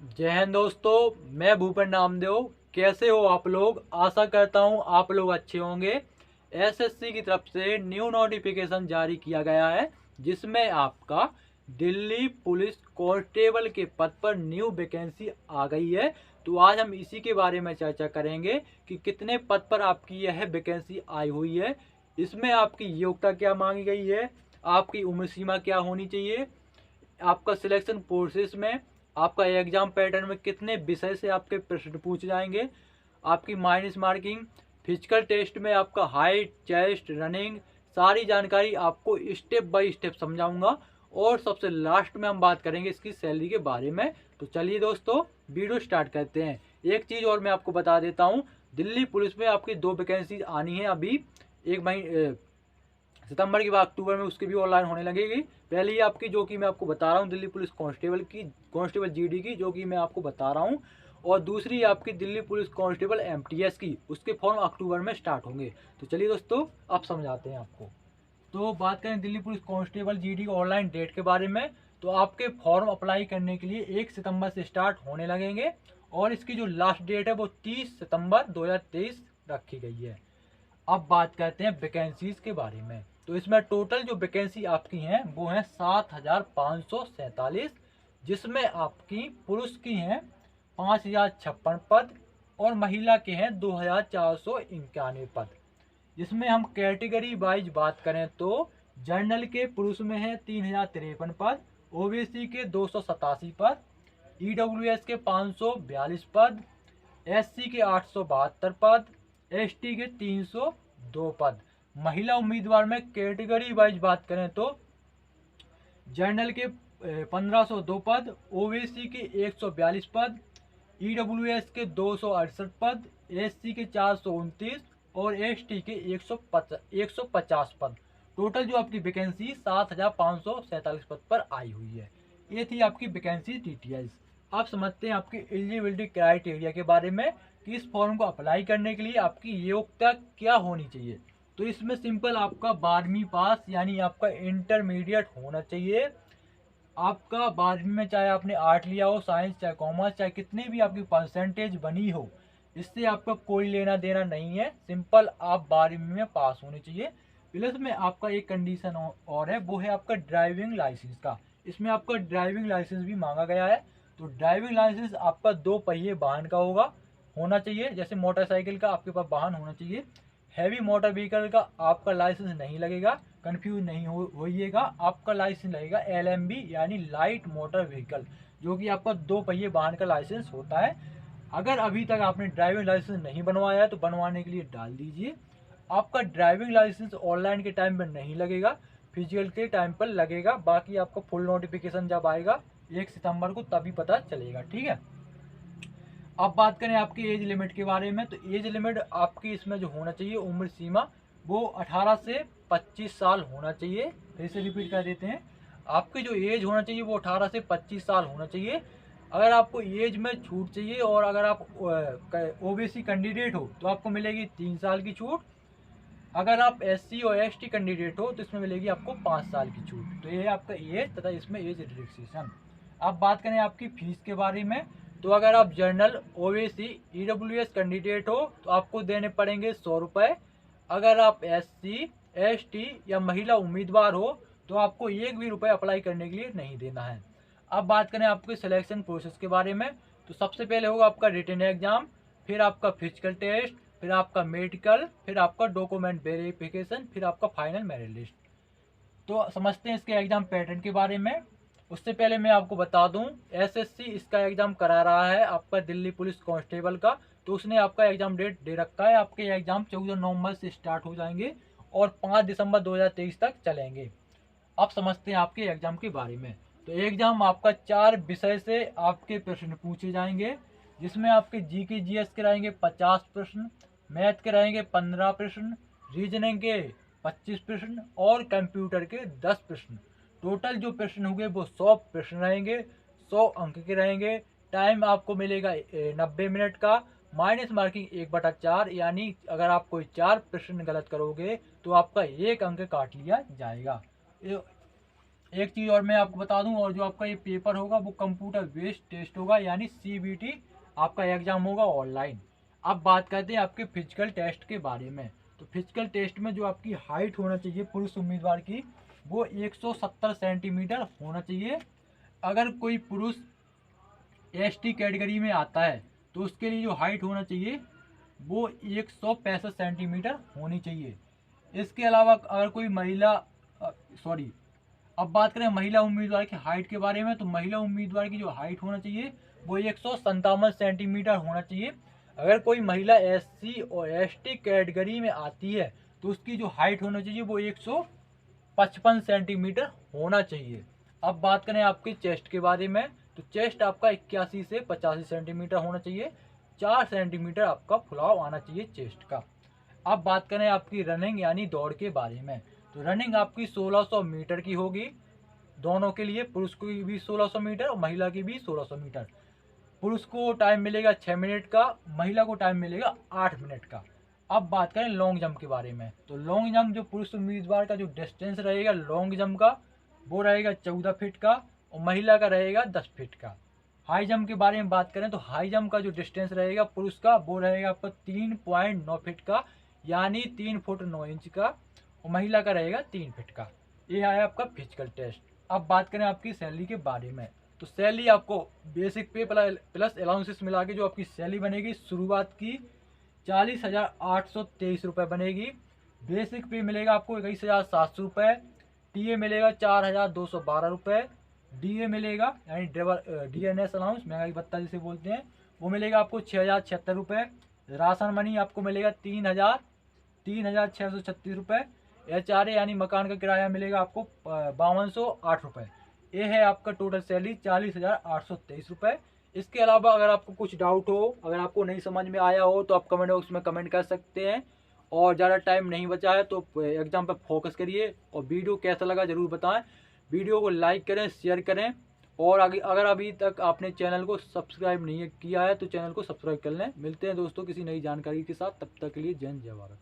जय हिंद दोस्तों, मैं भूपेन नामदेव। कैसे हो आप लोग? आशा करता हूँ आप लोग अच्छे होंगे। एसएससी की तरफ से न्यू नोटिफिकेशन जारी किया गया है, जिसमें आपका दिल्ली पुलिस कांस्टेबल के पद पर न्यू वैकेंसी आ गई है। तो आज हम इसी के बारे में चर्चा करेंगे कि कितने पद पर आपकी यह वैकेंसी आई हुई है, इसमें आपकी योग्यता क्या मांगी गई है, आपकी उम्र सीमा क्या होनी चाहिए, आपका सिलेक्शन प्रोसेस में आपका एग्जाम पैटर्न में कितने विषय से आपके प्रश्न पूछे जाएंगे, आपकी माइनस मार्किंग, फिजिकल टेस्ट में आपका हाइट, चेस्ट, रनिंग, सारी जानकारी आपको स्टेप बाय स्टेप समझाऊंगा। और सबसे लास्ट में हम बात करेंगे इसकी सैलरी के बारे में। तो चलिए दोस्तों, वीडियो स्टार्ट करते हैं। एक चीज़ और मैं आपको बता देता हूँ, दिल्ली पुलिस में आपकी 2 वैकेंसी आनी है अभी। एक महीने सितंबर के बाद अक्टूबर में उसकी भी ऑनलाइन होने लगेगी। पहले ही आपकी जो कि मैं आपको बता रहा हूँ दिल्ली पुलिस कांस्टेबल की, कांस्टेबल जीडी की, जो कि मैं आपको बता रहा हूँ। और दूसरी आपकी दिल्ली पुलिस कांस्टेबल एमटीएस की, उसके फॉर्म अक्टूबर में स्टार्ट होंगे। तो चलिए दोस्तों, अब समझाते हैं आपको। तो बात करें Delhi police constable GD online date के बारे में, तो आपके फॉर्म अप्लाई करने के लिए 1 सितंबर से स्टार्ट होने लगेंगे। और इसकी जो लास्ट डेट है वो 30 सितंबर 2023 रखी गई है। अब बात करते हैं वैकेंसीज के बारे में। तो इसमें टोटल जो वैकेंसी आपकी हैं वो हैं 7,547, जिसमें आपकी पुरुष की हैं 5,056 पद और महिला के हैं 2,491 पद। जिसमें हम कैटेगरी वाइज बात करें तो जनरल के पुरुष में है 3,053 पद, ओबीसी के 287 पद, ईडब्ल्यूएस के 542 पद, एससी के 872 पद, एसटी के 302 पद। महिला उम्मीदवार में कैटेगरी वाइज बात करें तो जनरल के 1502 पद, ओबीसी के 142 पद, ईडब्ल्यूएस के 268 पद, एससी के 429 और एसटी के 150 पद। टोटल जो आपकी वैकेंसी 7,547 पद पर आई हुई है। ये थी आपकी वैकेंसी डिटेल्स। आप समझते हैं आपकी एलिजिबिलिटी क्राइटेरिया के बारे में कि इस फॉर्म को अप्लाई करने के लिए आपकी योग्यता क्या होनी चाहिए। तो इसमें सिंपल आपका 12वीं पास यानी आपका इंटरमीडिएट होना चाहिए। आपका 12वीं में चाहे आपने आर्ट लिया हो, साइंस, चाहे कॉमर्स, चाहे कितनी भी आपकी परसेंटेज बनी हो, इससे आपका कोई लेना देना नहीं है। सिंपल आप 12वीं में पास होने चाहिए। प्लस में आपका एक कंडीशन और है, वो है आपका ड्राइविंग लाइसेंस का। इसमें आपका ड्राइविंग लाइसेंस भी मांगा गया है। तो ड्राइविंग लाइसेंस आपका 2 पहिए वाहन का होना चाहिए। जैसे मोटरसाइकिल का आपके पास वाहन होना चाहिए। हैवी मोटर व्हीकल का आपका लाइसेंस नहीं लगेगा, कंफ्यूज नहीं होइएगा। आपका लाइसेंस लगेगा एलएमबी यानी लाइट मोटर व्हीकल, जो कि आपका 2 पहिए वाहन का लाइसेंस होता है। अगर अभी तक आपने ड्राइविंग लाइसेंस नहीं बनवाया है तो बनवाने के लिए डाल दीजिए। आपका ड्राइविंग लाइसेंस ऑनलाइन के टाइम पर नहीं लगेगा, फिजिकल के टाइम पर लगेगा। बाकी आपको फुल नोटिफिकेशन जब आएगा 1 सितंबर को तभी पता चलेगा, ठीक है। अब बात करें आपकी एज लिमिट के बारे में, तो एज लिमिट आपकी इसमें जो होना चाहिए उम्र सीमा, वो 18 से 25 साल होना चाहिए। फिर से रिपीट कर देते हैं, आपकी जो एज होना चाहिए वो 18 से 25 साल होना चाहिए। अगर आपको एज में छूट चाहिए और अगर आप ओबीसी कैंडिडेट हो तो आपको मिलेगी 3 साल की छूट। अगर आप एससी और एसटी कैंडिडेट हो तो इसमें मिलेगी आपको 5 साल की छूट। तो ये आपका एज तथा इसमें एज रिलैक्सेशन। अब बात करें आपकी फीस के बारे में, तो अगर आप जनरल, ओबीसी, ईडब्ल्यूएस कैंडिडेट हो तो आपको देने पड़ेंगे 100 रुपये। अगर आप एससी, एसटी या महिला उम्मीदवार हो तो आपको 1 भी रुपये अप्लाई करने के लिए नहीं देना है। अब बात करें आपके सिलेक्शन प्रोसेस के बारे में, तो सबसे पहले होगा आपका रिटन एग्जाम, फिर आपका फिजिकल टेस्ट, फिर आपका मेडिकल, फिर आपका डॉक्यूमेंट वेरिफिकेशन, फिर आपका फाइनल मेरिट लिस्ट। तो समझते हैं इसके एग्जाम पैटर्न के बारे में। उससे पहले मैं आपको बता दूं, एसएससी इसका एग्जाम करा रहा है आपका दिल्ली पुलिस कांस्टेबल का। तो उसने आपका एग्जाम डेट दे रखा है। आपके एग्जाम 14 नवंबर से स्टार्ट हो जाएंगे और 5 दिसंबर 2023 तक चलेंगे। अब समझते हैं आपके एग्जाम के बारे में। तो एग्जाम आपका 4 विषय से आपके प्रश्न पूछे जाएंगे, जिसमें आपके जीके जीएस के रहेंगे 50 प्रश्न, मैथ के रहेंगे 15 प्रश्न, रीजनिंग के 25 प्रश्न और कंप्यूटर के 10 प्रश्न। टोटल जो प्रश्न होंगे वो 100 प्रश्न रहेंगे, 100 अंक के रहेंगे। टाइम आपको मिलेगा 90 मिनट का। माइनस मार्किंग 1/4, यानी अगर आप कोई 4 प्रश्न गलत करोगे तो आपका 1 अंक काट लिया जाएगा। एक चीज़ और मैं आपको बता दूं, और जो आपका ये पेपर होगा वो कंप्यूटर बेस्ड टेस्ट होगा, यानी CBT आपका एग्जाम होगा ऑनलाइन। अब बात करते हैं आपके फिजिकल टेस्ट के बारे में। तो फिजिकल टेस्ट में जो आपकी हाइट होना चाहिए पुरुष उम्मीदवार की, वो 170 सेंटीमीटर होना चाहिए। अगर कोई पुरुष ST कैटेगरी में आता है तो उसके लिए जो हाइट होना चाहिए वो 165 सेंटीमीटर होनी चाहिए। इसके अलावा अगर कोई महिला सॉरी अब बात करें महिला उम्मीदवार की हाइट के बारे में, तो महिला उम्मीदवार की जो हाइट होना चाहिए वो 157 सेंटीमीटर होना चाहिए। अगर कोई महिला SC और ST कैटेगरी में आती है तो उसकी जो हाइट होना चाहिए वो 155 सेंटीमीटर होना चाहिए। अब बात करें आपके चेस्ट के बारे में, तो चेस्ट आपका 81 से 85 सेंटीमीटर होना चाहिए। 4 सेंटीमीटर आपका फुलाव आना चाहिए चेस्ट का। अब बात करें आपकी रनिंग यानी दौड़ के बारे में, तो रनिंग आपकी 1600 मीटर की होगी दोनों के लिए, पुरुष की भी 1600 मीटर और महिला की भी 1600 मीटर। पुरुष को टाइम मिलेगा 6 मिनट का, महिला को टाइम मिलेगा 8 मिनट का। अब बात करें लॉन्ग जंप के बारे में, तो लॉन्ग जंप जो पुरुष उम्मीदवार का जो डिस्टेंस रहेगा लॉन्ग जंप का वो रहेगा 14 फीट का और महिला का रहेगा 10 फीट का। हाई जंप के बारे में बात करें तो हाई जंप का जो डिस्टेंस रहेगा पुरुष का वो रहेगा आपका 3.9 फीट का, यानी 3 फुट 9 इंच का, और महिला का रहेगा 3 फीट का। ये है आपका फिजिकल टेस्ट। अब बात करें आपकी सैलरी के बारे में, तो सैलरी आपको बेसिक पे प्लस अलाउंसेस मिला के जो आपकी सैलरी बनेगी शुरुआत की 40,823 रुपये बनेगी। बेसिक पे मिलेगा आपको 21,700 रुपये, टीए मिलेगा 4,212 रुपये, डीए मिलेगा यानी DNS अलाउंस महंगाई भत्ता जिसे बोलते हैं वो मिलेगा आपको 6,076 रुपये। राशन मनी आपको मिलेगा 3,636 रुपये। HRA यानी मकान का किराया मिलेगा आपको 5208 रुपये। ये है आपका टोटल सैलरी 40,823 रुपये। इसके अलावा अगर आपको कुछ डाउट हो, अगर आपको नहीं समझ में आया हो तो आप कमेंट बॉक्स में कमेंट कर सकते हैं। और ज़्यादा टाइम नहीं बचा है तो एग्ज़ाम पर फोकस करिए, और वीडियो कैसा लगा ज़रूर बताएं। वीडियो को लाइक करें, शेयर करें, और आगे अगर अभी तक आपने चैनल को सब्सक्राइब नहीं किया है तो चैनल को सब्सक्राइब कर लें। मिलते हैं दोस्तों किसी नई जानकारी के साथ, तब तक के लिए जय हिंद जय भारत।